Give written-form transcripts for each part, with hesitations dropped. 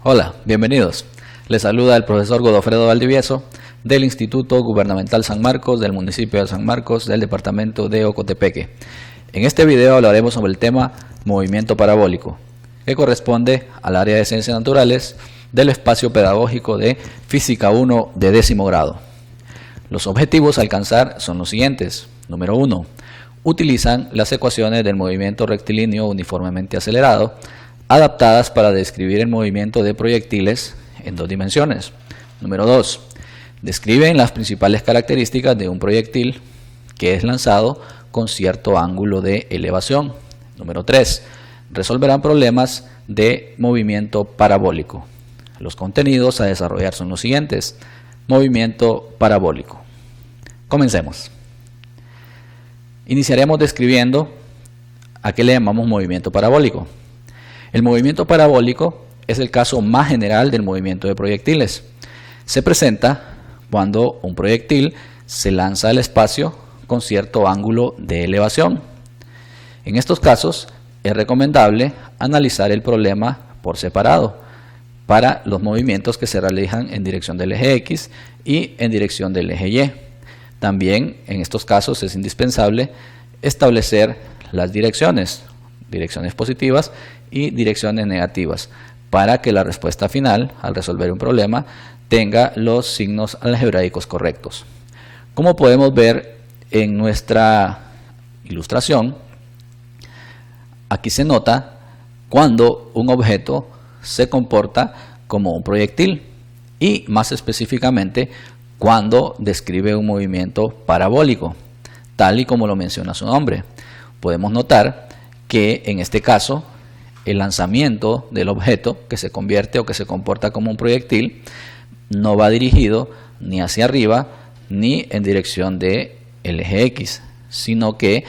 Hola, bienvenidos. Les saluda el profesor Godofredo Valdivieso del Instituto Gubernamental San Marcos del municipio de San Marcos del departamento de Ocotepeque. En este video hablaremos sobre el tema movimiento parabólico, que corresponde al área de ciencias naturales del espacio pedagógico de Física 1 de 10º grado. Los objetivos a alcanzar son los siguientes. Número 1. Utilizan las ecuaciones del movimiento rectilíneo uniformemente acelerado adaptadas para describir el movimiento de proyectiles en 2 dimensiones. Número 2. Describen las principales características de un proyectil que es lanzado con cierto ángulo de elevación. Número 3. Resolverán problemas de movimiento parabólico. Los contenidos a desarrollar son los siguientes. Movimiento parabólico. Comencemos. Iniciaremos describiendo a qué le llamamos movimiento parabólico. El movimiento parabólico es el caso más general del movimiento de proyectiles. Se presenta cuando un proyectil se lanza al espacio con cierto ángulo de elevación. En estos casos es recomendable analizar el problema por separado para los movimientos que se realizan en dirección del eje X y en dirección del eje Y. También en estos casos es indispensable establecer las direcciones positivas y direcciones negativas, para que la respuesta final al resolver un problema tenga los signos algebraicos correctos. Como podemos ver en nuestra ilustración, aquí se nota cuando un objeto se comporta como un proyectil y más específicamente cuando describe un movimiento parabólico, tal y como lo menciona su nombre. Podemos notar que en este caso el lanzamiento del objeto que se convierte o que se comporta como un proyectil no va dirigido ni hacia arriba ni en dirección del eje X, sino que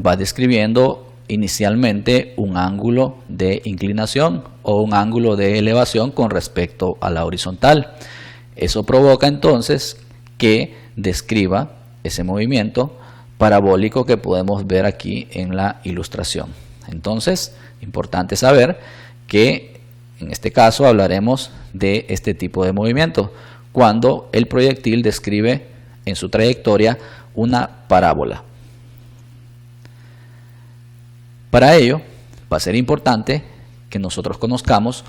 va describiendo inicialmente un ángulo de inclinación o un ángulo de elevación con respecto a la horizontal. Eso provoca entonces que describa ese movimiento parabólico que podemos ver aquí en la ilustración. Entonces, importante saber que en este caso hablaremos de este tipo de movimiento, cuando el proyectil describe en su trayectoria una parábola. Para ello, va a ser importante que nosotros conozcamos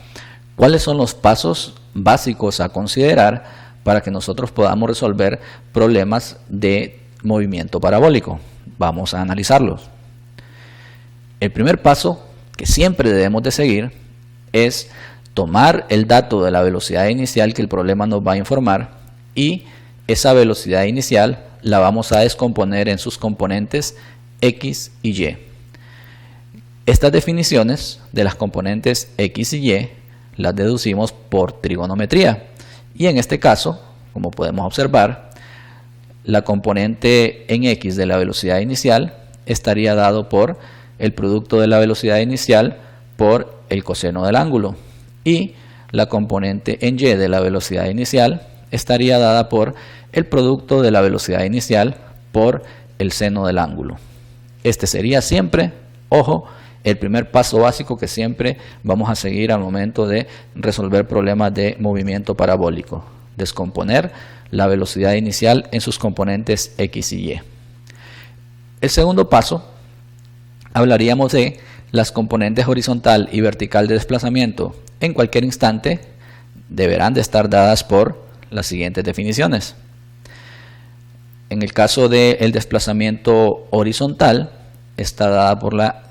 cuáles son los pasos básicos a considerar para que nosotros podamos resolver problemas de movimiento parabólico. Vamos a analizarlos. El primer paso que siempre debemos de seguir es tomar el dato de la velocidad inicial que el problema nos va a informar, y esa velocidad inicial la vamos a descomponer en sus componentes X y Y. Estas definiciones de las componentes X y Y las deducimos por trigonometría, y en este caso, como podemos observar, la componente en X de la velocidad inicial estaría dado por el producto de la velocidad inicial por el coseno del ángulo, y la componente en Y de la velocidad inicial estaría dada por el producto de la velocidad inicial por el seno del ángulo. Este sería siempre, ojo, el primer paso básico que siempre vamos a seguir al momento de resolver problemas de movimiento parabólico: descomponer la velocidad inicial en sus componentes X y Y. El segundo paso, hablaríamos de las componentes horizontal y vertical de desplazamiento. En cualquier instante deberán de estar dadas por las siguientes definiciones. En el caso del desplazamiento horizontal, está dada por la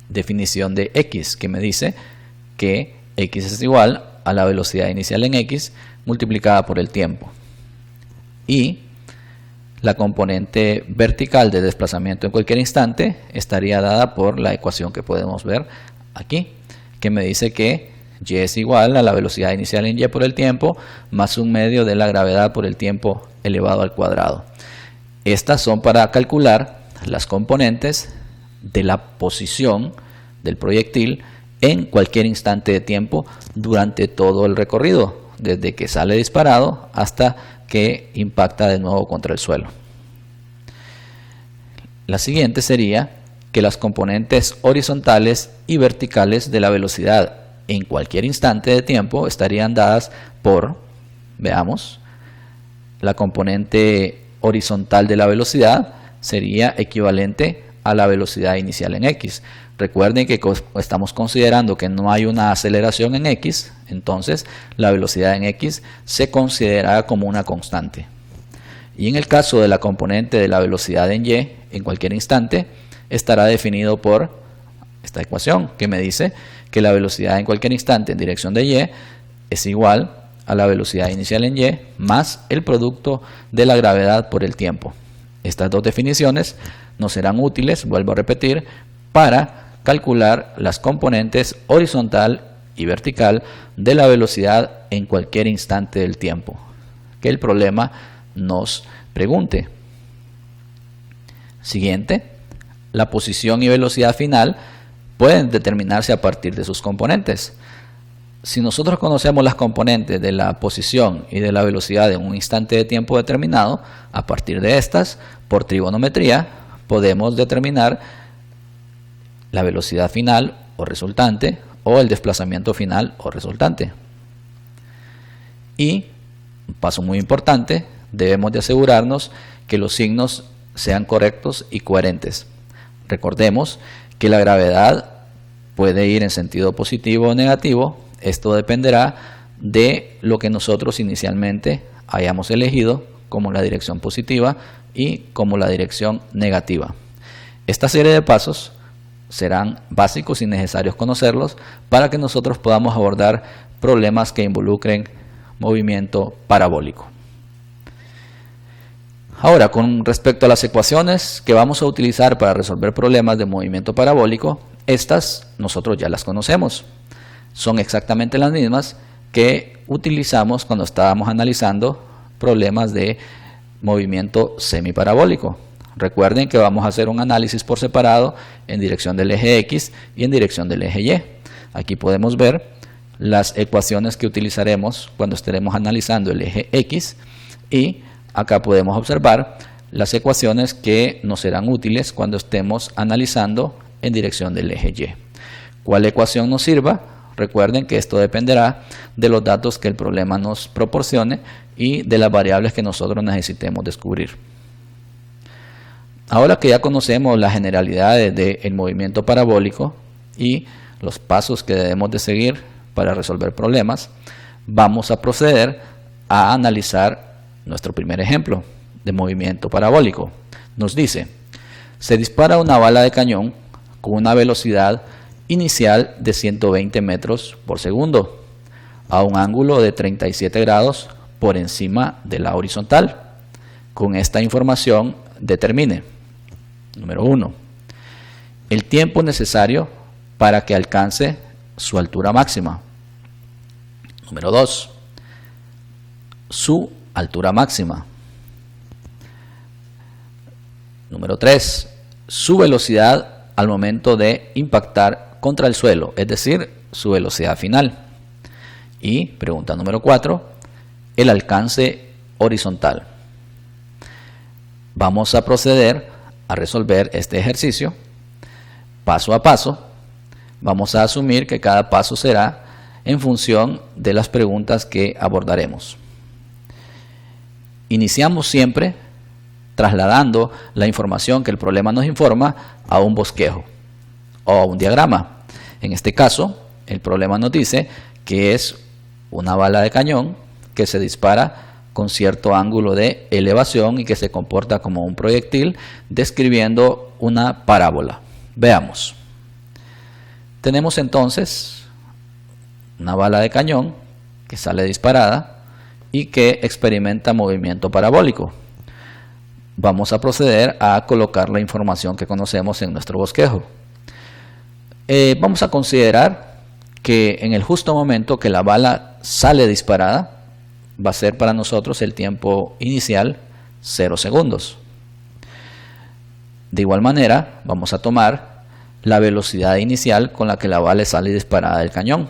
definición de X, que me dice que X es igual a la velocidad inicial en X multiplicada por el tiempo. Y la componente vertical de desplazamiento en cualquier instante estaría dada por la ecuación que podemos ver aquí, que me dice que Y es igual a la velocidad inicial en Y por el tiempo más 1/2 de la gravedad por el tiempo elevado al cuadrado. Estas son para calcular las componentes de la posición del proyectil en cualquier instante de tiempo durante todo el recorrido, desde que sale disparado hasta que impacta de nuevo contra el suelo. La siguiente sería que las componentes horizontales y verticales de la velocidad en cualquier instante de tiempo estarían dadas por, veamos, la componente horizontal de la velocidad sería equivalente a la velocidad inicial en x. Recuerden que estamos considerando que no hay una aceleración en x, entonces la velocidad en x se considera como una constante. Y en el caso de la componente de la velocidad en y, en cualquier instante, estará definido por esta ecuación que me dice que la velocidad en cualquier instante en dirección de y es igual a la velocidad inicial en y más el producto de la gravedad por el tiempo. Estas dos definiciones nos serán útiles, vuelvo a repetir, para calcular las componentes horizontal y vertical de la velocidad en cualquier instante del tiempo que el problema nos pregunte. Siguiente, la posición y velocidad final pueden determinarse a partir de sus componentes. Si nosotros conocemos las componentes de la posición y de la velocidad en un instante de tiempo determinado, a partir de estas, por trigonometría, podemos determinar la velocidad final o resultante o el desplazamiento final o resultante. Y, un paso muy importante, debemos de asegurarnos que los signos sean correctos y coherentes. Recordemos que la gravedad puede ir en sentido positivo o negativo. Esto dependerá de lo que nosotros inicialmente hayamos elegido como la dirección positiva y como la dirección negativa. Esta serie de pasos serán básicos y necesarios conocerlos para que nosotros podamos abordar problemas que involucren movimiento parabólico. Ahora, con respecto a las ecuaciones que vamos a utilizar para resolver problemas de movimiento parabólico, estas nosotros ya las conocemos. Son exactamente las mismas que utilizamos cuando estábamos analizando problemas de movimiento semiparabólico. Recuerden que vamos a hacer un análisis por separado en dirección del eje X y en dirección del eje Y. Aquí podemos ver las ecuaciones que utilizaremos cuando estaremos analizando el eje X y acá podemos observar las ecuaciones que nos serán útiles cuando estemos analizando en dirección del eje Y. ¿Cuál ecuación nos sirva? Recuerden que esto dependerá de los datos que el problema nos proporcione y de las variables que nosotros necesitemos descubrir. Ahora que ya conocemos las generalidades del movimiento parabólico y los pasos que debemos de seguir para resolver problemas, vamos a proceder a analizar nuestro primer ejemplo de movimiento parabólico. Nos dice, se dispara una bala de cañón con una velocidad inicial de 120 metros por segundo a un ángulo de 37 grados por encima de la horizontal. Con esta información determine, número 1, el tiempo necesario para que alcance su altura máxima. Número 2, su altura máxima. Número 3, su velocidad al momento de impactar contra el suelo, es decir, su velocidad final. Y pregunta número 4, el alcance horizontal. Vamos a proceder a resolver este ejercicio paso a paso. Vamos a asumir que cada paso será en función de las preguntas que abordaremos. Iniciamos siempre trasladando la información que el problema nos informa a un bosquejo o a un diagrama. En este caso, el problema nos dice que es una bala de cañón que se dispara con cierto ángulo de elevación y que se comporta como un proyectil, describiendo una parábola. Veamos. Tenemos entonces una bala de cañón que sale disparada y que experimenta movimiento parabólico. Vamos a proceder a colocar la información que conocemos en nuestro bosquejo. Vamos a considerar que en el justo momento que la bala sale disparada, va a ser para nosotros el tiempo inicial 0 segundos. De igual manera, vamos a tomar la velocidad inicial con la que la bala sale disparada del cañón,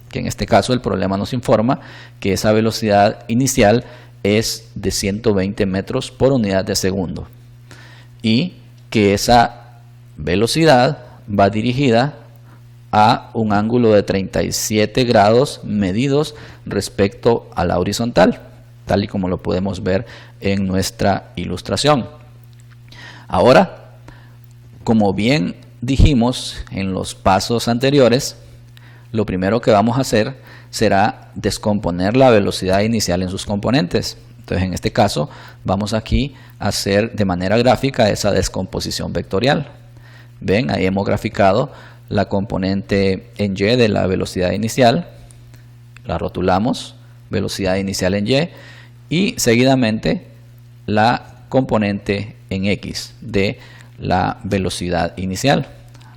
que en este caso el problema nos informa que esa velocidad inicial es de 120 metros por unidad de segundo y que esa velocidad va dirigida a un ángulo de 37 grados medidos respecto a la horizontal, tal y como lo podemos ver en nuestra ilustración. Ahora, como bien dijimos en los pasos anteriores, lo primero que vamos a hacer será descomponer la velocidad inicial en sus componentes. Entonces, en este caso, vamos aquí a hacer de manera gráfica esa descomposición vectorial. Ven, ahí hemos graficado la componente en Y de la velocidad inicial, la rotulamos, velocidad inicial en Y, y seguidamente la componente en X de la velocidad inicial,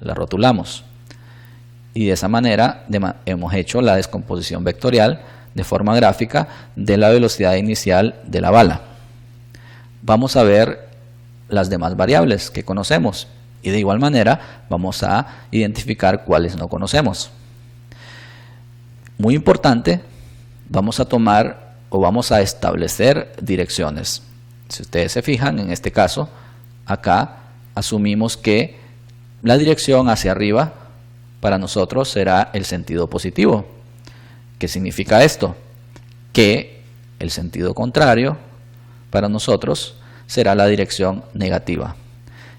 la rotulamos. Y de esa manera hemos hecho la descomposición vectorial de forma gráfica de la velocidad inicial de la bala. Vamos a ver las demás variables que conocemos y de igual manera vamos a identificar cuáles no conocemos. Muy importante, vamos a tomar o vamos a establecer direcciones. Si ustedes se fijan, en este caso, acá asumimos que la dirección hacia arriba para nosotros será el sentido positivo. ¿Qué significa esto? Que el sentido contrario para nosotros será la dirección negativa.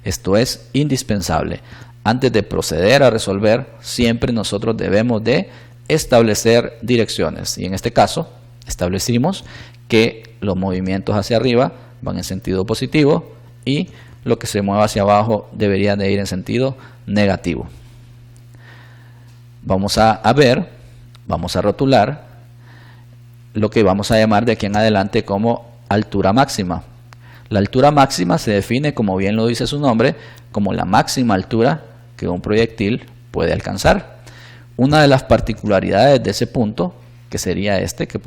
Esto es indispensable. Antes de proceder a resolver, siempre nosotros debemos de establecer direcciones. Y en este caso, establecimos que los movimientos hacia arriba van en sentido positivo y lo que se mueva hacia abajo debería de ir en sentido negativo. Vamos a ver, vamos a rotular lo que vamos a llamar de aquí en adelante como altura máxima. La altura máxima se define, como bien lo dice su nombre, como la máxima altura que un proyectil puede alcanzar. Una de las particularidades de ese punto, que sería este que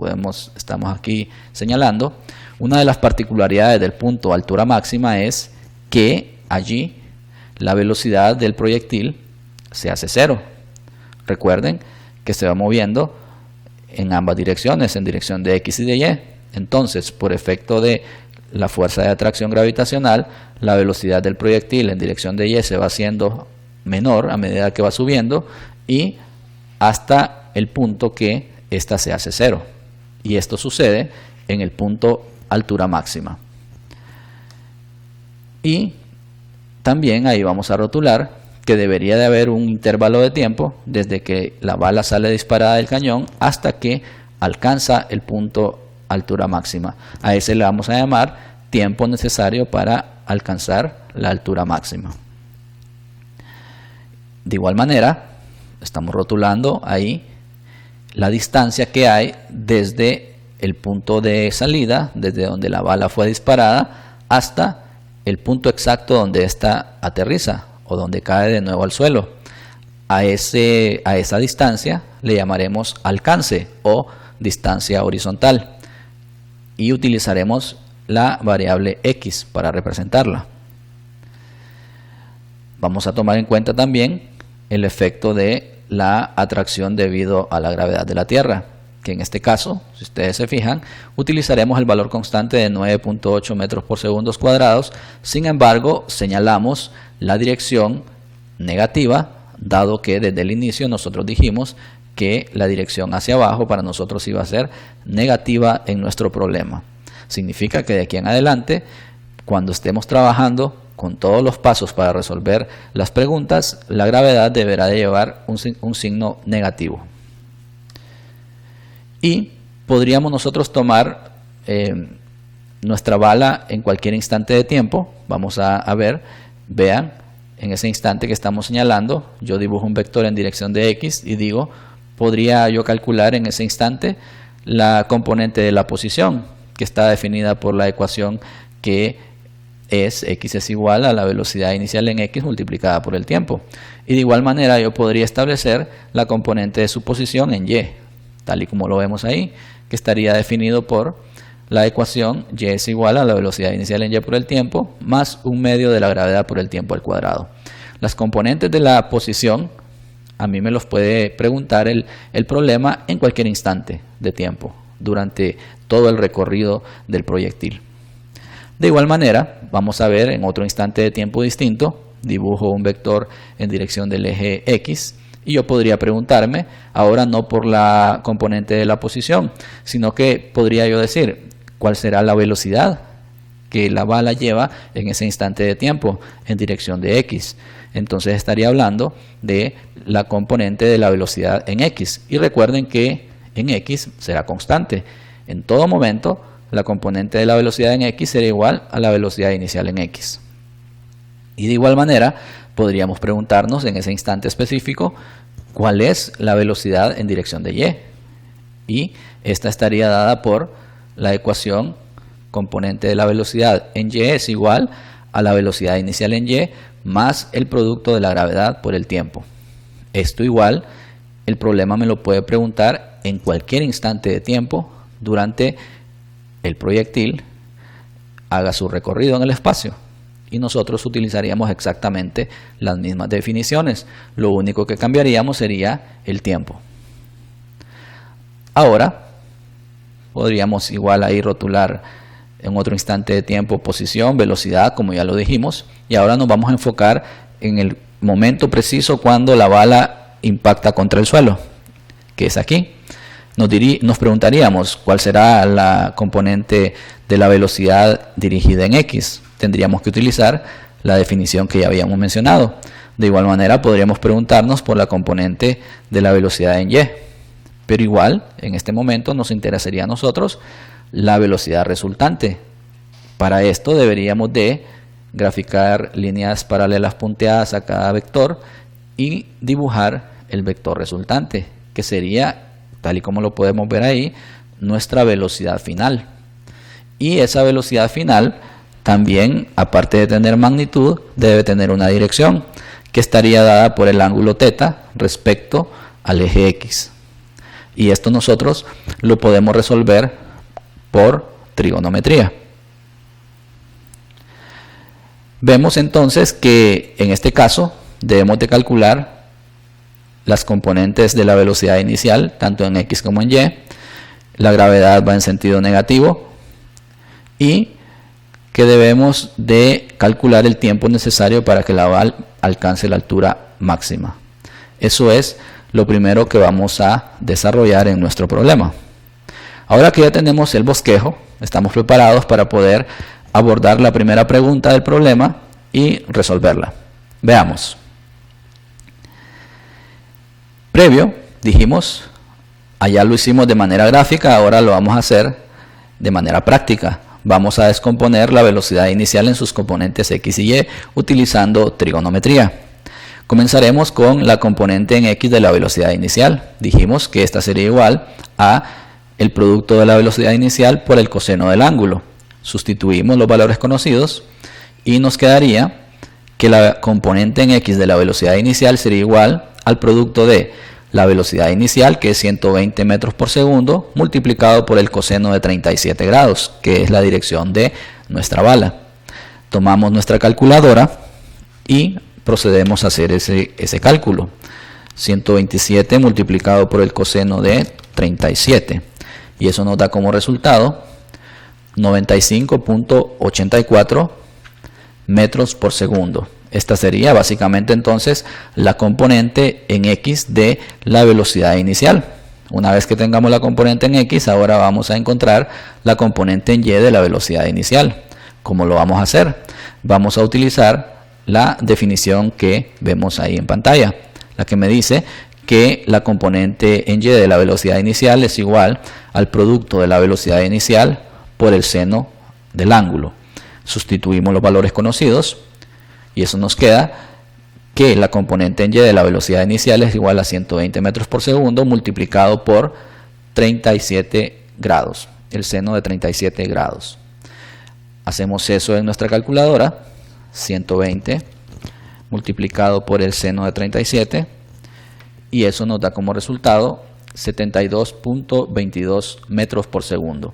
estamos aquí señalando, una de las particularidades del punto altura máxima es que allí la velocidad del proyectil se hace cero. Recuerden que se va moviendo en ambas direcciones, en dirección de X y de Y. Entonces, por efecto de la fuerza de atracción gravitacional, la velocidad del proyectil en dirección de Y se va haciendo menor a medida que va subiendo y hasta el punto que ésta se hace cero. Y esto sucede en el punto altura máxima. Y también ahí vamos a rotular que debería de haber un intervalo de tiempo desde que la bala sale disparada del cañón hasta que alcanza el punto altura máxima. A ese le vamos a llamar tiempo necesario para alcanzar la altura máxima. De igual manera, estamos rotulando ahí la distancia que hay desde el punto de salida, desde donde la bala fue disparada, hasta el punto exacto donde ésta aterriza o donde cae de nuevo al suelo. A esa distancia le llamaremos alcance o distancia horizontal y utilizaremos la variable X para representarla. Vamos a tomar en cuenta también el efecto de la atracción debido a la gravedad de la Tierra, que en este caso, si ustedes se fijan, utilizaremos el valor constante de 9.8 metros por segundo cuadrados. Sin embargo, señalamos la dirección negativa, dado que desde el inicio nosotros dijimos que la dirección hacia abajo para nosotros iba a ser negativa en nuestro problema. Significa que de aquí en adelante, cuando estemos trabajando con todos los pasos para resolver las preguntas, la gravedad deberá de llevar un signo negativo. Y podríamos nosotros tomar nuestra bala en cualquier instante de tiempo. Vamos a ver, vean, en ese instante que estamos señalando, yo dibujo un vector en dirección de X y digo, podría yo calcular en ese instante la componente de la posición, que está definida por la ecuación que es X es igual a la velocidad inicial en X multiplicada por el tiempo. Y de igual manera yo podría establecer la componente de su posición en Y, tal y como lo vemos ahí, que estaría definido por la ecuación Y es igual a la velocidad inicial en Y por el tiempo, más un medio de la gravedad por el tiempo al cuadrado. Las componentes de la posición, a mí me los puede preguntar el problema en cualquier instante de tiempo, durante todo el recorrido del proyectil. De igual manera, vamos a ver en otro instante de tiempo distinto, dibujo un vector en dirección del eje X Y yo podría preguntarme, ahora no por la componente de la posición, sino que podría yo decir, ¿cuál será la velocidad que la bala lleva en ese instante de tiempo en dirección de X? Entonces estaría hablando de la componente de la velocidad en X. Y recuerden que en X será constante. En todo momento, la componente de la velocidad en X será igual a la velocidad inicial en X. Y de igual manera, podríamos preguntarnos en ese instante específico cuál es la velocidad en dirección de Y. Y esta estaría dada por la ecuación componente de la velocidad en Y es igual a la velocidad inicial en Y más el producto de la gravedad por el tiempo. Esto igual, el problema me lo puede preguntar en cualquier instante de tiempo durante el proyectil haga su recorrido en el espacio. Y nosotros utilizaríamos exactamente las mismas definiciones. Lo único que cambiaríamos sería el tiempo. Ahora, podríamos igual ahí rotular en otro instante de tiempo posición, velocidad, como ya lo dijimos. Y ahora nos vamos a enfocar en el momento preciso cuando la bala impacta contra el suelo, que es aquí. Nos preguntaríamos cuál será la componente de la velocidad dirigida en X. Tendríamos que utilizar la definición que ya habíamos mencionado. De igual manera podríamos preguntarnos por la componente de la velocidad en Y. Pero igual, en este momento nos interesaría a nosotros la velocidad resultante. Para esto deberíamos de graficar líneas paralelas punteadas a cada vector y dibujar el vector resultante, que sería, tal y como lo podemos ver ahí, nuestra velocidad final. Y esa velocidad final también, aparte de tener magnitud, debe tener una dirección que estaría dada por el ángulo θ respecto al eje X. Y esto nosotros lo podemos resolver por trigonometría. Vemos entonces que en este caso debemos de calcular las componentes de la velocidad inicial, tanto en X como en Y. La gravedad va en sentido negativo y que debemos de calcular el tiempo necesario para que la bala alcance la altura máxima. Eso es lo primero que vamos a desarrollar en nuestro problema. Ahora que ya tenemos el bosquejo, estamos preparados para poder abordar la primera pregunta del problema y resolverla. Veamos. Previo, dijimos, allá lo hicimos de manera gráfica, ahora lo vamos a hacer de manera práctica. Vamos a descomponer la velocidad inicial en sus componentes X y Y utilizando trigonometría. Comenzaremos con la componente en X de la velocidad inicial. Dijimos que esta sería igual a el producto de la velocidad inicial por el coseno del ángulo. Sustituimos los valores conocidos y nos quedaría que la componente en X de la velocidad inicial sería igual al producto de la velocidad inicial, que es 120 metros por segundo, multiplicado por el coseno de 37 grados, que es la dirección de nuestra bala. Tomamos nuestra calculadora y procedemos a hacer ese cálculo. 127 multiplicado por el coseno de 37. Y eso nos da como resultado 95.84 metros por segundo. Esta sería básicamente entonces la componente en X de la velocidad inicial. Una vez que tengamos la componente en X, ahora vamos a encontrar la componente en Y de la velocidad inicial. ¿Cómo lo vamos a hacer? Vamos a utilizar la definición que vemos ahí en pantalla, la que me dice que la componente en Y de la velocidad inicial es igual al producto de la velocidad inicial por el seno del ángulo. Sustituimos los valores conocidos y eso nos queda que la componente en Y de la velocidad inicial es igual a 120 metros por segundo multiplicado por 37 grados, el seno de 37 grados. Hacemos eso en nuestra calculadora, 120 multiplicado por el seno de 37, y eso nos da como resultado 72.22 metros por segundo.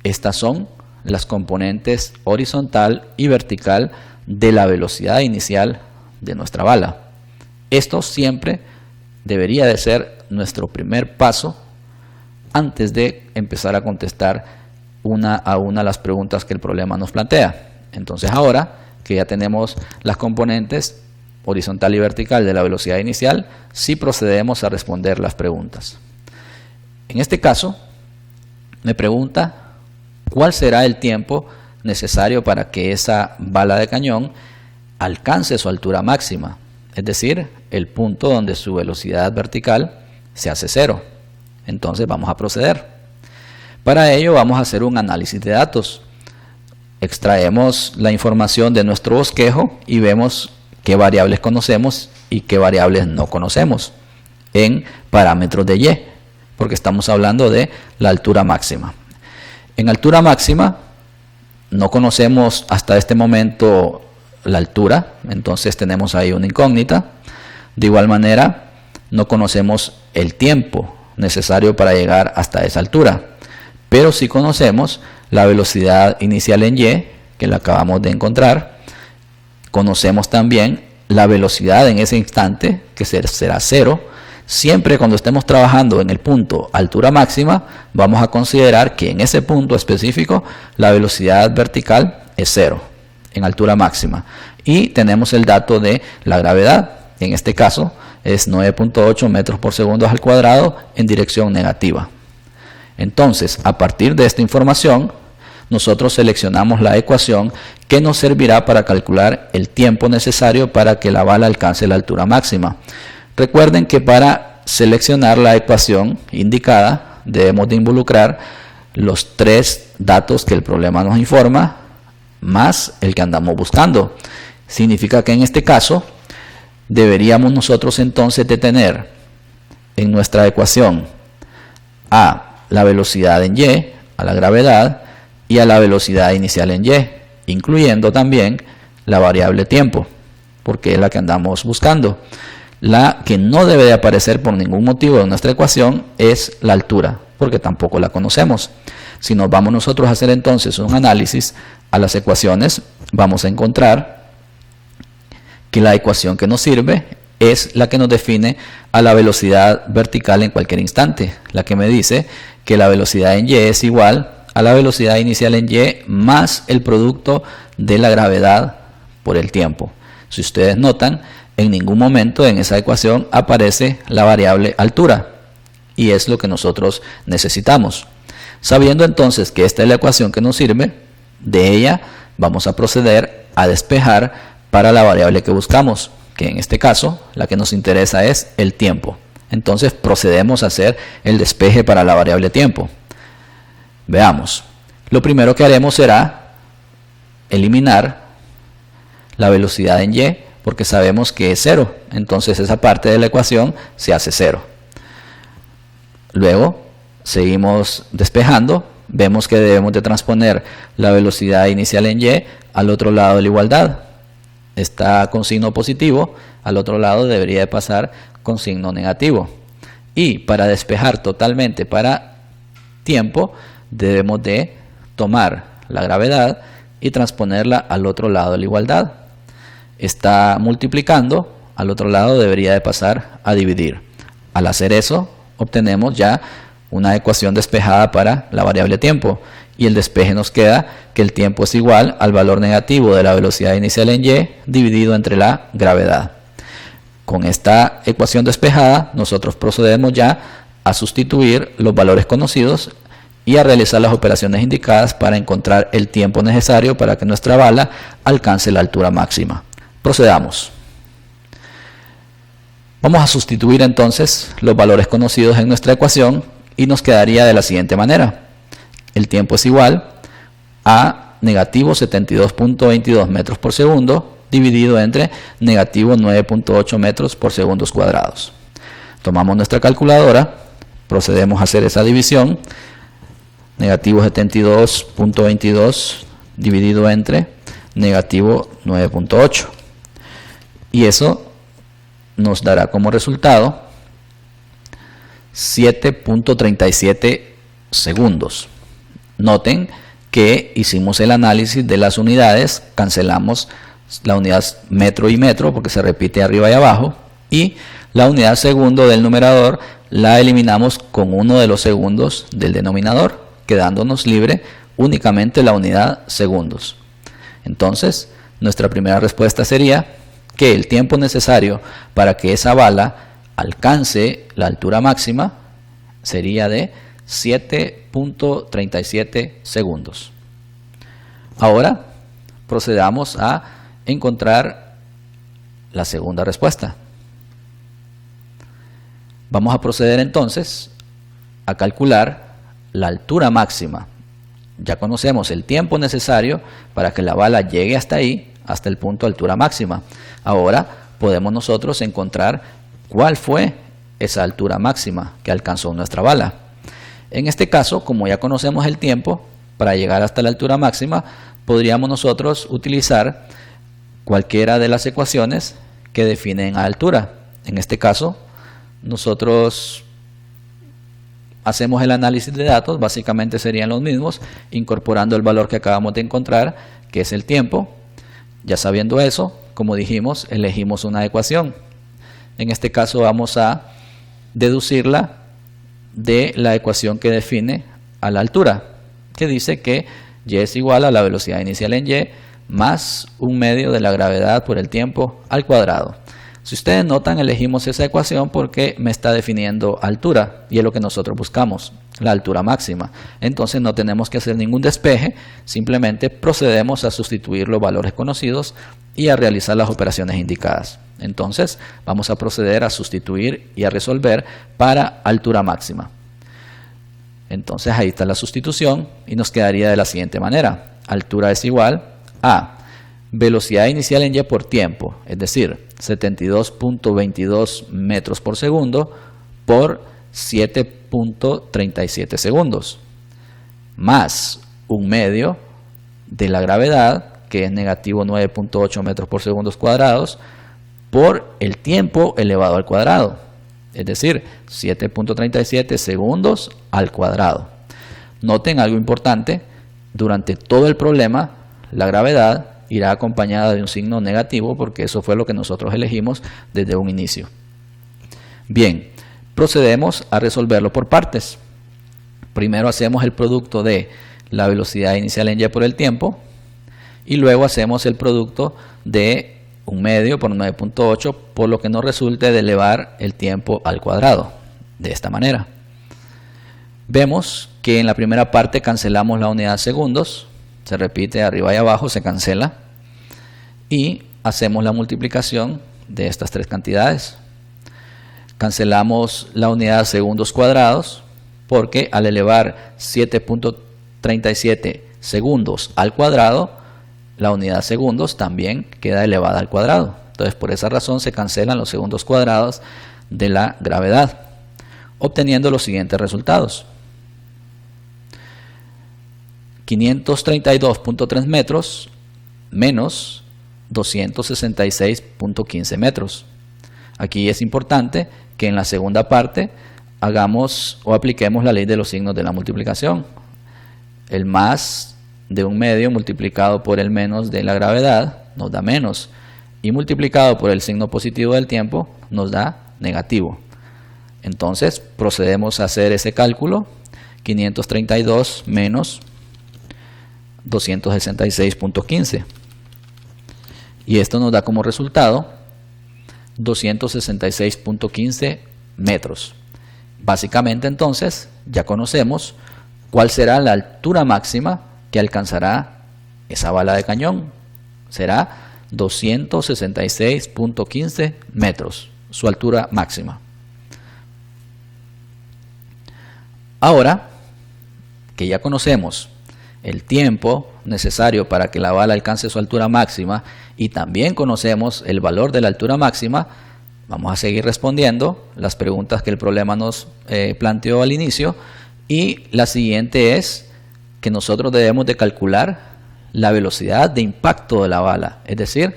Estas son las componentes horizontal y vertical de la velocidad inicial de nuestra bala. Esto siempre debería de ser nuestro primer paso antes de empezar a contestar una a una las preguntas que el problema nos plantea. Entonces ahora que ya tenemos las componentes horizontal y vertical de la velocidad inicial si procedemos a responder las preguntas. En este caso, me pregunta cuál será el tiempo necesario para que esa bala de cañón alcance su altura máxima, es decir, el punto donde su velocidad vertical se hace cero. Entonces vamos a proceder. Para ello vamos a hacer un análisis de datos. Extraemos la información de nuestro bosquejo y vemos qué variables conocemos y qué variables no conocemos en parámetros de Y, porque estamos hablando de la altura máxima. En altura máxima no conocemos hasta este momento la altura, entonces tenemos ahí una incógnita. De igual manera, no conocemos el tiempo necesario para llegar hasta esa altura, pero sí conocemos la velocidad inicial en Y, que la acabamos de encontrar. Conocemos también la velocidad en ese instante, que será cero. Siempre cuando estemos trabajando en el punto altura máxima, vamos a considerar que en ese punto específico la velocidad vertical es cero en altura máxima. Y tenemos el dato de la gravedad, en este caso es 9.8 metros por segundo al cuadrado en dirección negativa. Entonces, a partir de esta información, nosotros seleccionamos la ecuación que nos servirá para calcular el tiempo necesario para que la bala alcance la altura máxima. Recuerden que para seleccionar la ecuación indicada debemos de involucrar los tres datos que el problema nos informa más el que andamos buscando. Significa que en este caso deberíamos nosotros entonces de tener en nuestra ecuación a la velocidad en Y, a la gravedad y a la velocidad inicial en Y, incluyendo también la variable tiempo, porque es la que andamos buscando. La que no debe de aparecer por ningún motivo en nuestra ecuación es la altura, porque tampoco la conocemos. Si nos vamos nosotros a hacer entonces un análisis a las ecuaciones, vamos a encontrar que la ecuación que nos sirve es la que nos define a la velocidad vertical en cualquier instante, la que me dice que la velocidad en Y es igual a la velocidad inicial en Y más el producto de la gravedad por el tiempo. Si ustedes notan, en ningún momento en esa ecuación aparece la variable altura, y es lo que nosotros necesitamos. Sabiendo entonces que esta es la ecuación que nos sirve, de ella vamos a proceder a despejar para la variable que buscamos, que en este caso la que nos interesa es el tiempo. Entonces procedemos a hacer el despeje para la variable tiempo. Veamos. Lo primero que haremos será eliminar la velocidad en Y, porque sabemos que es cero. Entonces esa parte de la ecuación se hace cero. Luego seguimos despejando. Vemos que debemos de transponer la velocidad inicial en Y al otro lado de la igualdad. Está con signo positivo, al otro lado debería de pasar con signo negativo. Y para despejar totalmente para tiempo, debemos de tomar la gravedad y transponerla al otro lado de la igualdad. Está multiplicando, al otro lado debería de pasar a dividir. Al hacer eso, obtenemos ya una ecuación despejada para la variable tiempo, y el despeje nos queda que el tiempo es igual al valor negativo de la velocidad inicial en Y dividido entre la gravedad. Con esta ecuación despejada, nosotros procedemos ya a sustituir los valores conocidos y a realizar las operaciones indicadas para encontrar el tiempo necesario para que nuestra bala alcance la altura máxima. Procedamos. Vamos a sustituir entonces los valores conocidos en nuestra ecuación y nos quedaría de la siguiente manera. El tiempo es igual a negativo 72.22 metros por segundo dividido entre negativo 9.8 metros por segundos cuadrados. Tomamos nuestra calculadora, procedemos a hacer esa división. Negativo 72.22 dividido entre negativo 9.8. Y eso nos dará como resultado 7.37 segundos. Noten que hicimos el análisis de las unidades, cancelamos la unidad metro y metro porque se repite arriba y abajo, y la unidad segundo del numerador la eliminamos con uno de los segundos del denominador, quedándonos libre únicamente la unidad segundos. Entonces, nuestra primera respuesta sería que el tiempo necesario para que esa bala alcance la altura máxima sería de 7.37 segundos. Ahora procedamos a encontrar la segunda respuesta. Vamos a proceder entonces a calcular la altura máxima. Ya conocemos el tiempo necesario para que la bala llegue hasta ahí, hasta el punto de altura máxima. Ahora podemos nosotros encontrar cuál fue esa altura máxima que alcanzó nuestra bala. En este caso, como ya conocemos el tiempo para llegar hasta la altura máxima, podríamos nosotros utilizar cualquiera de las ecuaciones que definen a altura. En este caso, nosotros hacemos el análisis de datos, básicamente serían los mismos, incorporando el valor que acabamos de encontrar, que es el tiempo. Ya sabiendo eso, como dijimos, elegimos una ecuación. En este caso vamos a deducirla de la ecuación que define a la altura, que dice que y es igual a la velocidad inicial en y más 1/2 de la gravedad por el tiempo al cuadrado. Si ustedes notan, elegimos esa ecuación porque me está definiendo altura y es lo que nosotros buscamos, la altura máxima. Entonces no tenemos que hacer ningún despeje, simplemente procedemos a sustituir los valores conocidos y a realizar las operaciones indicadas. Entonces vamos a proceder a sustituir y a resolver para altura máxima. Entonces ahí está la sustitución y nos quedaría de la siguiente manera. Altura es igual a velocidad inicial en y por tiempo, es decir, 72.22 metros por segundo por 7.37 segundos, más 1/2 de la gravedad, que es negativo 9.8 metros por segundos cuadrados, por el tiempo elevado al cuadrado, es decir, 7.37 segundos al cuadrado. Noten algo importante, durante todo el problema, la gravedad irá acompañada de un signo negativo porque eso fue lo que nosotros elegimos desde un inicio. Bien, procedemos a resolverlo por partes. Primero hacemos el producto de la velocidad inicial en y por el tiempo y luego hacemos el producto de 1/2 por 9.8 por lo que nos resulte de elevar el tiempo al cuadrado. De esta manera. Vemos que en la primera parte cancelamos la unidad segundos. Se repite arriba y abajo, se cancela y hacemos la multiplicación de estas tres cantidades. Cancelamos la unidad segundos cuadrados porque al elevar 7.37 segundos al cuadrado, la unidad segundos también queda elevada al cuadrado. Entonces por esa razón se cancelan los segundos cuadrados de la gravedad, obteniendo los siguientes resultados. 532.3 metros menos 266.15 metros. Aquí es importante que en la segunda parte hagamos o apliquemos la ley de los signos de la multiplicación. El más de 1/2 multiplicado por el menos de la gravedad nos da menos y multiplicado por el signo positivo del tiempo nos da negativo. Entonces procedemos a hacer ese cálculo. 532 menos 266.15 y esto nos da como resultado 266.15 metros. Básicamente entonces ya conocemos cuál será la altura máxima que alcanzará esa bala de cañón. Será 266.15 metros, su altura máxima. Ahora que ya conocemos el tiempo necesario para que la bala alcance su altura máxima y también conocemos el valor de la altura máxima, vamos a seguir respondiendo las preguntas que el problema nos planteó al inicio y la siguiente es que nosotros debemos de calcular la velocidad de impacto de la bala, es decir,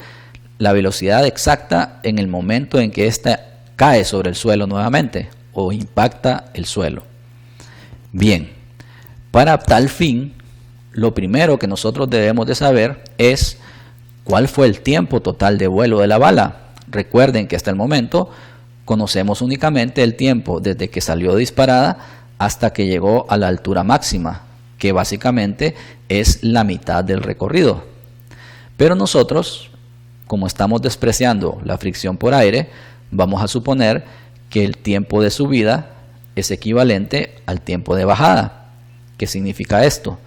la velocidad exacta en el momento en que ésta cae sobre el suelo nuevamente o impacta el suelo. Bien, para tal fin, lo primero que nosotros debemos de saber es cuál fue el tiempo total de vuelo de la bala. Recuerden que hasta el momento conocemos únicamente el tiempo desde que salió disparada hasta que llegó a la altura máxima, que básicamente es la mitad del recorrido. Pero nosotros como estamos despreciando la fricción por aire, vamos a suponer que el tiempo de subida es equivalente al tiempo de bajada. ¿Qué significa esto?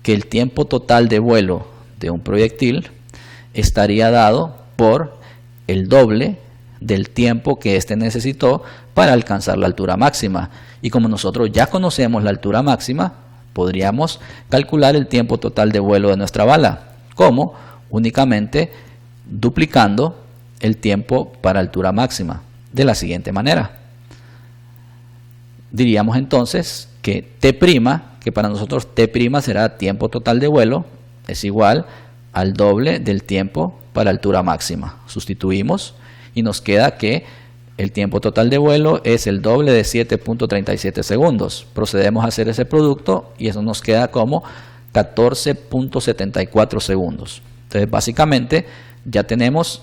Que el tiempo total de vuelo de un proyectil estaría dado por el doble del tiempo que éste necesitó para alcanzar la altura máxima. Y como nosotros ya conocemos la altura máxima, podríamos calcular el tiempo total de vuelo de nuestra bala. ¿Cómo? Únicamente duplicando el tiempo para altura máxima. De la siguiente manera. Diríamos entonces que T', que para nosotros T' será tiempo total de vuelo, es igual al doble del tiempo para altura máxima. Sustituimos y nos queda que el tiempo total de vuelo es el doble de 7.37 segundos. Procedemos a hacer ese producto y eso nos queda como 14.74 segundos. Entonces básicamente ya tenemos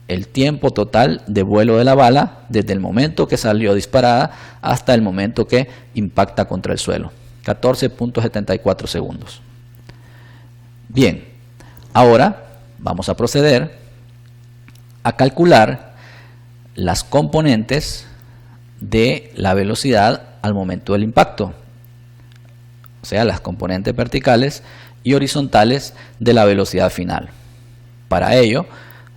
el tiempo total de vuelo de la bala desde el momento que salió disparada hasta el momento que impacta contra el suelo. 14.74 segundos. Bien, ahora vamos a proceder a calcular las componentes de la velocidad al momento del impacto. O sea, las componentes verticales y horizontales de la velocidad final. Para ello,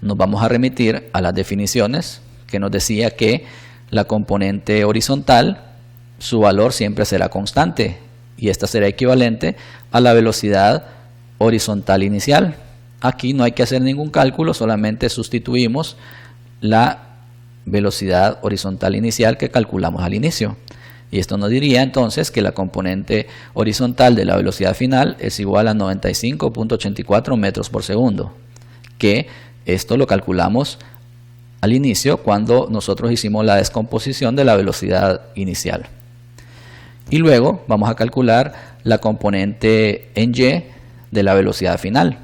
nos vamos a remitir a las definiciones que nos decía que la componente horizontal, su valor siempre será constante y esta será equivalente a la velocidad horizontal inicial. Aquí no hay que hacer ningún cálculo, solamente sustituimos la velocidad horizontal inicial que calculamos al inicio. Y esto nos diría entonces que la componente horizontal de la velocidad final es igual a 95.84 metros por segundo, que esto lo calculamos al inicio cuando nosotros hicimos la descomposición de la velocidad inicial. Y luego vamos a calcular la componente en Y de la velocidad final,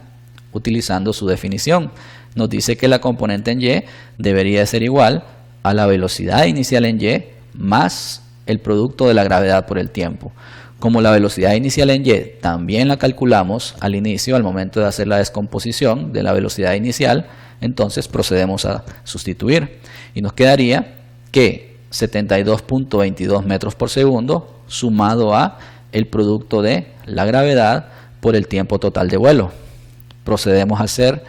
utilizando su definición. Nos dice que la componente en Y debería ser igual a la velocidad inicial en Y más el producto de la gravedad por el tiempo. Como la velocidad inicial en Y también la calculamos al inicio, al momento de hacer la descomposición de la velocidad inicial, entonces procedemos a sustituir y nos quedaría que 72.22 metros por segundo sumado a el producto de la gravedad por el tiempo total de vuelo. Procedemos a hacer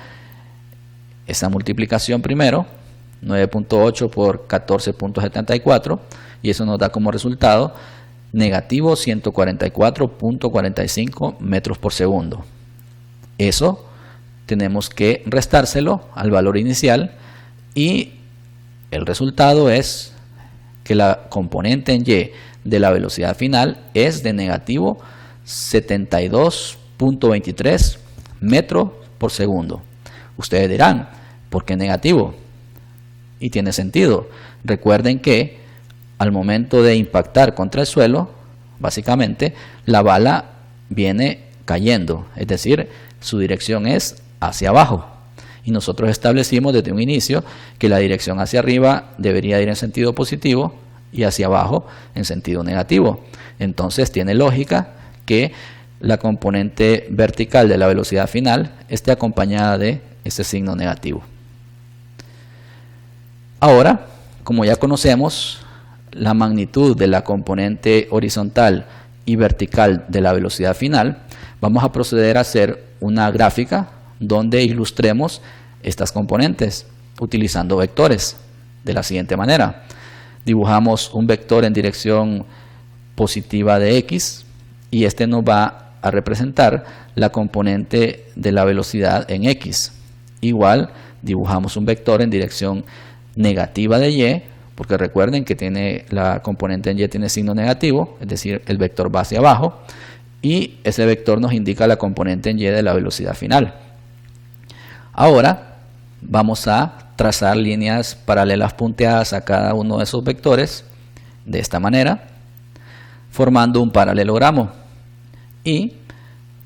esa multiplicación primero, 9.8 por 14.74, y eso nos da como resultado negativo 144.45 metros por segundo. Eso tenemos que restárselo al valor inicial y el resultado es que la componente en Y de la velocidad final es de negativo 72.23 metros por segundo. Ustedes dirán, ¿por qué negativo? Y tiene sentido. Recuerden que al momento de impactar contra el suelo, básicamente la bala viene cayendo, es decir, su dirección es hacia abajo. Y nosotros establecimos desde un inicio que la dirección hacia arriba debería ir en sentido positivo y hacia abajo en sentido negativo. Entonces tiene lógica que la componente vertical de la velocidad final esté acompañada de este signo negativo. Ahora, como ya conocemos la magnitud de la componente horizontal y vertical de la velocidad final, vamos a proceder a hacer una gráfica donde ilustremos estas componentes utilizando vectores de la siguiente manera. Dibujamos un vector en dirección positiva de X y este nos va a representar la componente de la velocidad en X. Igual dibujamos un vector en dirección negativa de Y, porque recuerden que tiene la componente en Y tiene signo negativo, es decir, el vector va hacia abajo, y ese vector nos indica la componente en Y de la velocidad final. Ahora vamos a trazar líneas paralelas punteadas a cada uno de esos vectores de esta manera, formando un paralelogramo, y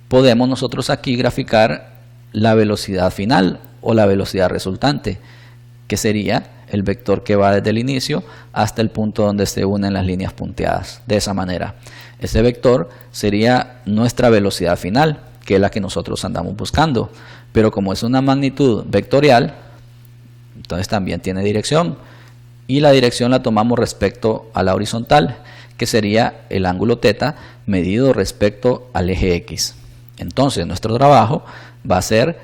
podemos nosotros aquí graficar la velocidad final o la velocidad resultante, que sería el vector que va desde el inicio hasta el punto donde se unen las líneas punteadas. De esa manera, ese vector sería nuestra velocidad final, que es la que nosotros andamos buscando. Pero como es una magnitud vectorial, Entonces también tiene dirección. Y la dirección la tomamos respecto a la horizontal, que sería el ángulo θ medido respecto al eje X. Entonces nuestro trabajo va a ser,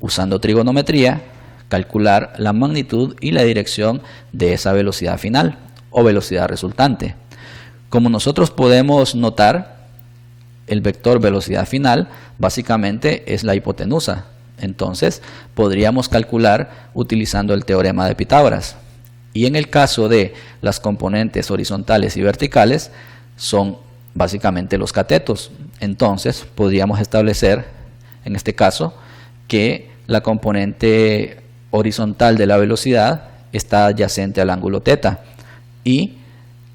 usando trigonometría, calcular la magnitud y la dirección de esa velocidad final o velocidad resultante. Como nosotros podemos notar, el vector velocidad final básicamente es la hipotenusa. Entonces podríamos calcular utilizando el teorema de Pitágoras. Y en el caso de las componentes horizontales y verticales son básicamente los catetos. Entonces podríamos establecer en este caso que la componente horizontal de la velocidad está adyacente al ángulo θ y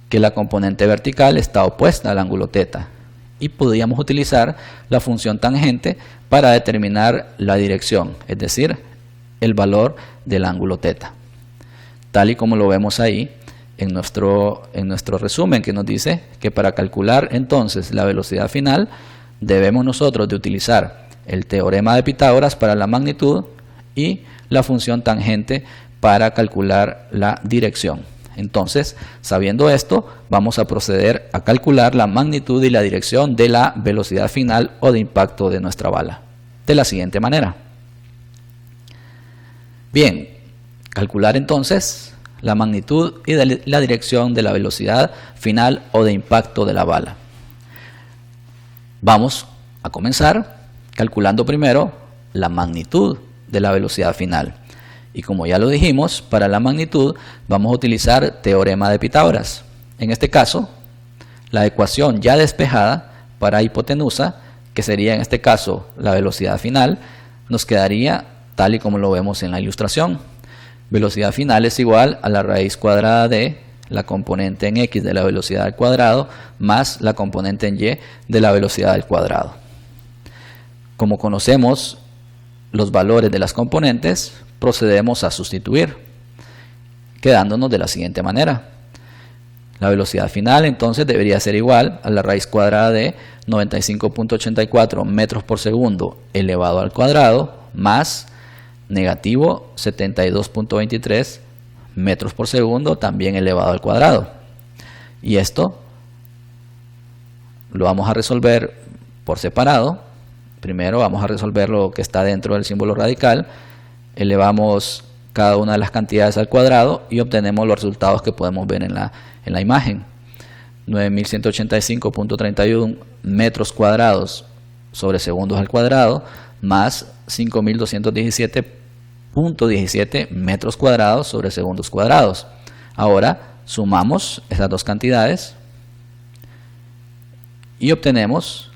que la componente vertical está opuesta al ángulo θ. Y podríamos utilizar la función tangente para determinar la dirección, es decir, el valor del ángulo θ. Tal y como lo vemos ahí en nuestro resumen, que nos dice que para calcular entonces la velocidad final debemos nosotros de utilizar el teorema de Pitágoras para la magnitud y la función tangente para calcular la dirección. Entonces, sabiendo esto, vamos a proceder a calcular la magnitud y la dirección de la velocidad final o de impacto de nuestra bala, de la siguiente manera. Bien, calcular entonces la magnitud y la dirección de la velocidad final o de impacto de la bala. Vamos a comenzar calculando primero la magnitud de la velocidad final. Y como ya lo dijimos, para la magnitud vamos a utilizar teorema de Pitágoras. En este caso, la ecuación ya despejada para hipotenusa, que sería en este caso la velocidad final, nos quedaría tal y como lo vemos en la ilustración. Velocidad final es igual a la raíz cuadrada de la componente en x de la velocidad al cuadrado más la componente en y de la velocidad al cuadrado. Como conocemos los valores de las componentes, procedemos a sustituir, quedándonos de la siguiente manera. La velocidad final entonces debería ser igual a la raíz cuadrada de 95.84 metros por segundo elevado al cuadrado más negativo 72.23 metros por segundo también elevado al cuadrado. Y esto lo vamos a resolver por separado. Primero vamos a resolver lo que está dentro del símbolo radical, elevamos cada una de las cantidades al cuadrado y obtenemos los resultados que podemos ver en la imagen. 9185.31 metros cuadrados sobre segundos al cuadrado más 5217.17 metros cuadrados sobre segundos cuadrados. Ahora sumamos estas dos cantidades y obtenemos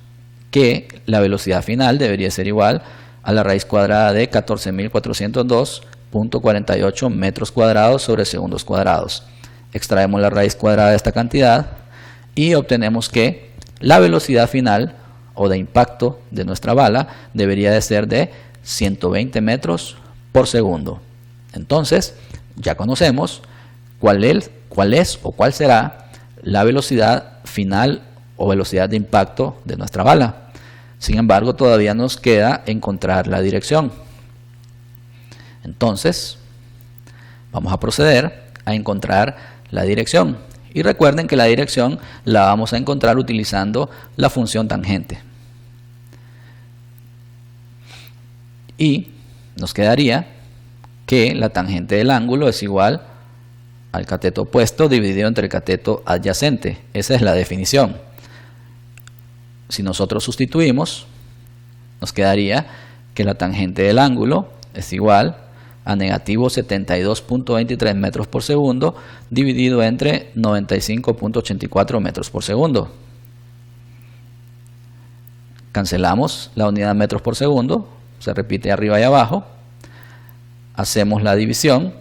que la velocidad final debería ser igual a la raíz cuadrada de 14.402.48 metros cuadrados sobre segundos cuadrados. Extraemos la raíz cuadrada de esta cantidad y obtenemos que la velocidad final o de impacto de nuestra bala debería de ser de 120 metros por segundo. Entonces ya conocemos cuál es o cuál será la velocidad final o velocidad de impacto de nuestra bala. Sin embargo, todavía nos queda encontrar la dirección. Entonces, vamos a proceder a encontrar la dirección. Y recuerden que la dirección la vamos a encontrar utilizando la función tangente. Y nos quedaría que la tangente del ángulo es igual al cateto opuesto dividido entre el cateto adyacente. Esa es la definición. Si nosotros sustituimos, nos quedaría que la tangente del ángulo es igual a negativo 72.23 metros por segundo dividido entre 95.84 metros por segundo. Cancelamos la unidad metros por segundo, se repite arriba y abajo. Hacemos la división,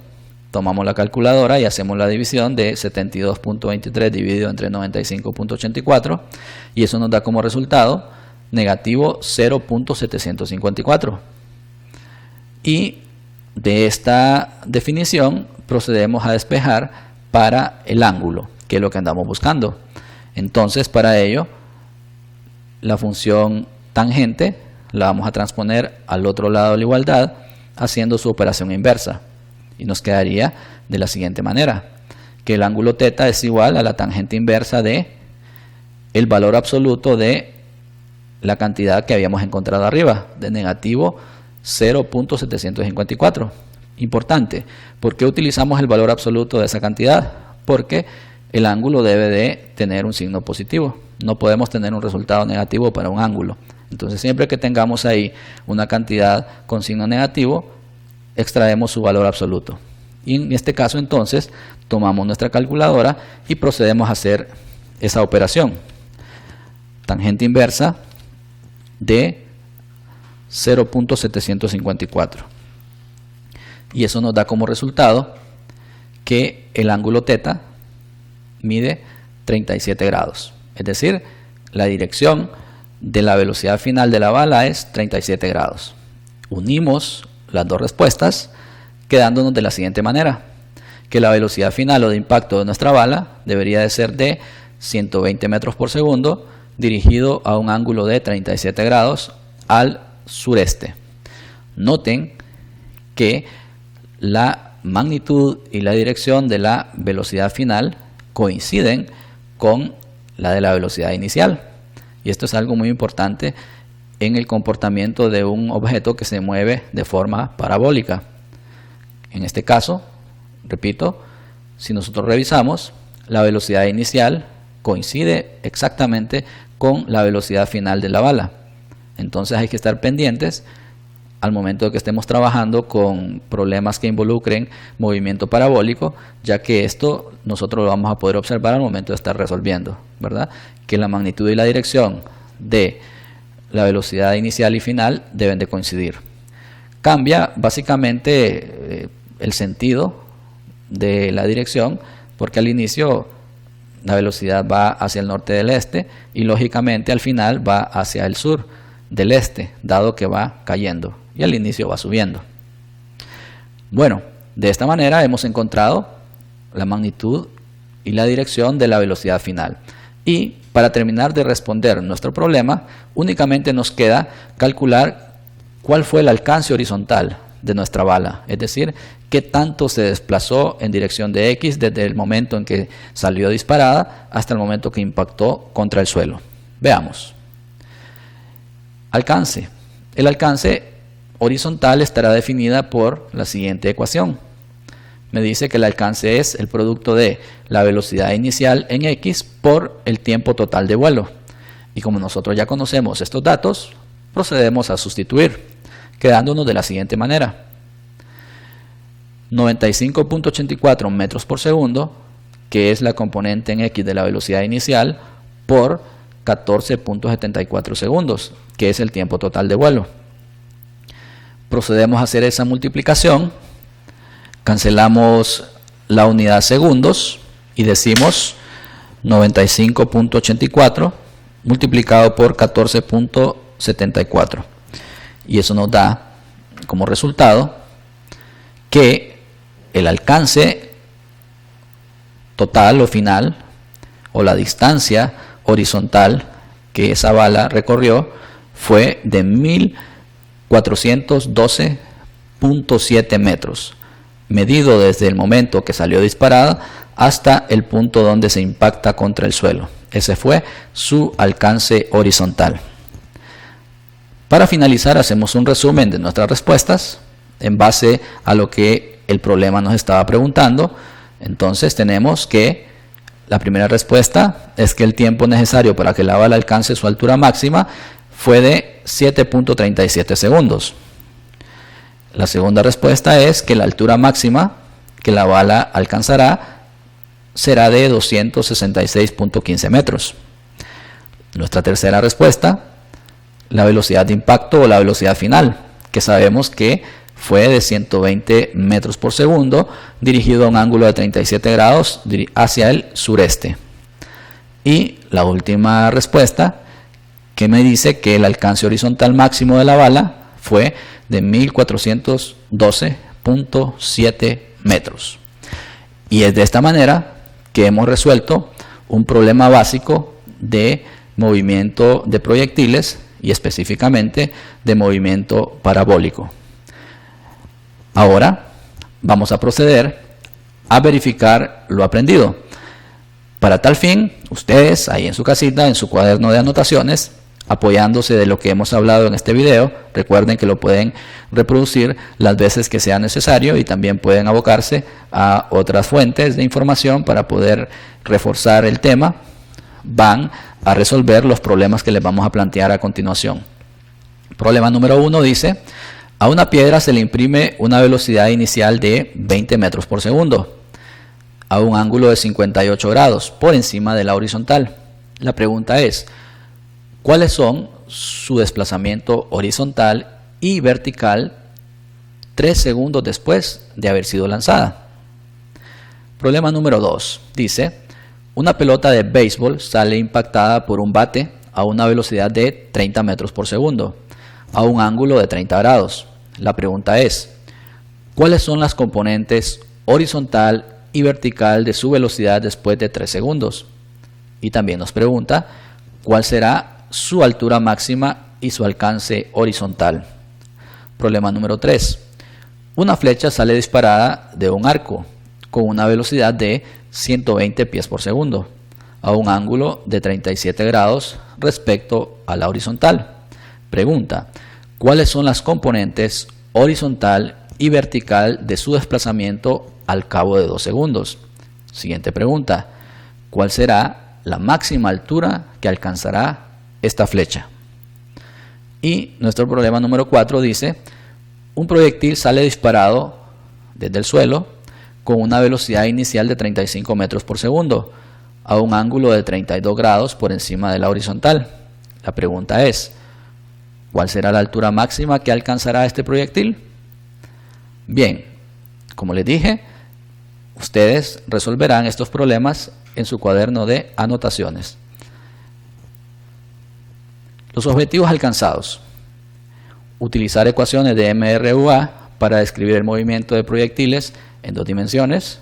tomamos la calculadora y hacemos la división de 72.23 dividido entre 95.84 y eso nos da como resultado negativo 0.754. Y de esta definición procedemos a despejar para el ángulo, que es lo que andamos buscando. Entonces, para ello, la función tangente la vamos a transponer al otro lado de la igualdad haciendo su operación inversa. Y nos quedaría de la siguiente manera, que el ángulo θ es igual a la tangente inversa de el valor absoluto de la cantidad que habíamos encontrado arriba, de negativo 0.754. Importante, ¿por qué utilizamos el valor absoluto de esa cantidad? Porque el ángulo debe de tener un signo positivo. No podemos tener un resultado negativo para un ángulo. Entonces, siempre que tengamos ahí una cantidad con signo negativo, extraemos su valor absoluto. Y en este caso, entonces, tomamos nuestra calculadora y procedemos a hacer esa operación. Tangente inversa de 0.754. Y eso nos da como resultado que el ángulo θ mide 37 grados. Es decir, la dirección de la velocidad final de la bala es 37 grados. Unimos las dos respuestas quedándonos de la siguiente manera, que la velocidad final o de impacto de nuestra bala debería de ser de 120 metros por segundo dirigido a un ángulo de 37 grados al sureste. Noten que la magnitud y la dirección de la velocidad final coinciden con la de la velocidad inicial. Y esto es algo muy importante en el comportamiento de un objeto que se mueve de forma parabólica. En este caso, repito, si nosotros revisamos, la velocidad inicial coincide exactamente con la velocidad final de la bala. Entonces hay que estar pendientes al momento de que estemos trabajando con problemas que involucren movimiento parabólico, ya que esto nosotros lo vamos a poder observar al momento de estar resolviendo, ¿verdad? Que la magnitud y la dirección de la velocidad inicial y final deben de coincidir. Cambia básicamente el sentido de la dirección, porque al inicio la velocidad va hacia el norte del este y lógicamente al final va hacia el sur del este, dado que va cayendo, y al inicio va subiendo. Bueno, de esta manera hemos encontrado la magnitud y la dirección de la velocidad final. Y para terminar de responder nuestro problema, únicamente nos queda calcular cuál fue el alcance horizontal de nuestra bala, es decir, qué tanto se desplazó en dirección de X desde el momento en que salió disparada hasta el momento que impactó contra el suelo. Veamos. Alcance. El alcance horizontal estará definida por la siguiente ecuación. Me dice que el alcance es el producto de la velocidad inicial en X por el tiempo total de vuelo. Y como nosotros ya conocemos estos datos, procedemos a sustituir, quedándonos de la siguiente manera. 95.84 metros por segundo, que es la componente en X de la velocidad inicial, por 14.74 segundos, que es el tiempo total de vuelo. Procedemos a hacer esa multiplicación, cancelamos la unidad segundos y decimos 95.84 multiplicado por 14.74, y eso nos da como resultado que el alcance total o final, o la distancia horizontal que esa bala recorrió, fue de 1412.7 metros, medido desde el momento que salió disparada hasta el punto donde se impacta contra el suelo. Ese fue su alcance horizontal. Para finalizar, hacemos un resumen de nuestras respuestas en base a lo que el problema nos estaba preguntando. Entonces tenemos que la primera respuesta es que el tiempo necesario para que la bala alcance su altura máxima fue de 7.37 segundos. La segunda respuesta es que la altura máxima que la bala alcanzará será de 266.15 metros. Nuestra tercera respuesta, la velocidad de impacto o la velocidad final, que sabemos que fue de 120 metros por segundo, dirigido a un ángulo de 37 grados hacia el sureste. Y la última respuesta, que me dice que el alcance horizontal máximo de la bala fue de 1412.7 metros. Y es de esta manera que hemos resuelto un problema básico de movimiento de proyectiles y específicamente de movimiento parabólico. Ahora vamos a proceder a verificar lo aprendido. Para tal fin, ustedes ahí en su casita, en su cuaderno de anotaciones, apoyándose de lo que hemos hablado en este video, recuerden que lo pueden reproducir las veces que sea necesario y también pueden abocarse a otras fuentes de información para poder reforzar el tema. Van a resolver los problemas que les vamos a plantear a continuación. Problema número 1 dice: a una piedra se le imprime una velocidad inicial de 20 metros por segundo a un ángulo de 58 grados por encima de la horizontal. La pregunta es: ¿cuáles son su desplazamiento horizontal y vertical 3 segundos después de haber sido lanzada? Problema número 2 dice: una pelota de béisbol sale impactada por un bate a una velocidad de 30 metros por segundo a un ángulo de 30 grados. La pregunta es: ¿cuáles son las componentes horizontal y vertical de su velocidad después de 3 segundos? Y también nos pregunta: ¿cuál será su altura máxima y su alcance horizontal? Problema número 3. Una flecha sale disparada de un arco con una velocidad de 120 pies por segundo a un ángulo de 37 grados respecto a la horizontal. Pregunta: ¿cuáles son las componentes horizontal y vertical de su desplazamiento al cabo de 2 segundos? Siguiente pregunta: ¿cuál será la máxima altura que alcanzará esta flecha? Y nuestro problema número 4 dice: un proyectil sale disparado desde el suelo con una velocidad inicial de 35 metros por segundo a un ángulo de 32 grados por encima de la horizontal. La pregunta es: ¿cuál será la altura máxima que alcanzará este proyectil? Bien, como les dije, ustedes resolverán estos problemas en su cuaderno de anotaciones. Los objetivos alcanzados: utilizar ecuaciones de MRUA para describir el movimiento de proyectiles en 2 dimensiones,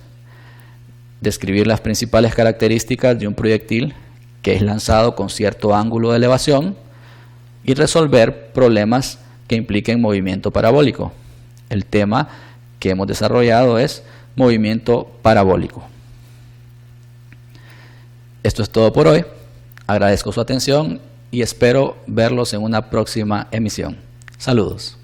describir las principales características de un proyectil que es lanzado con cierto ángulo de elevación y resolver problemas que impliquen movimiento parabólico. El tema que hemos desarrollado es movimiento parabólico. Esto es todo por hoy. Agradezco su atención y espero verlos en una próxima emisión. Saludos.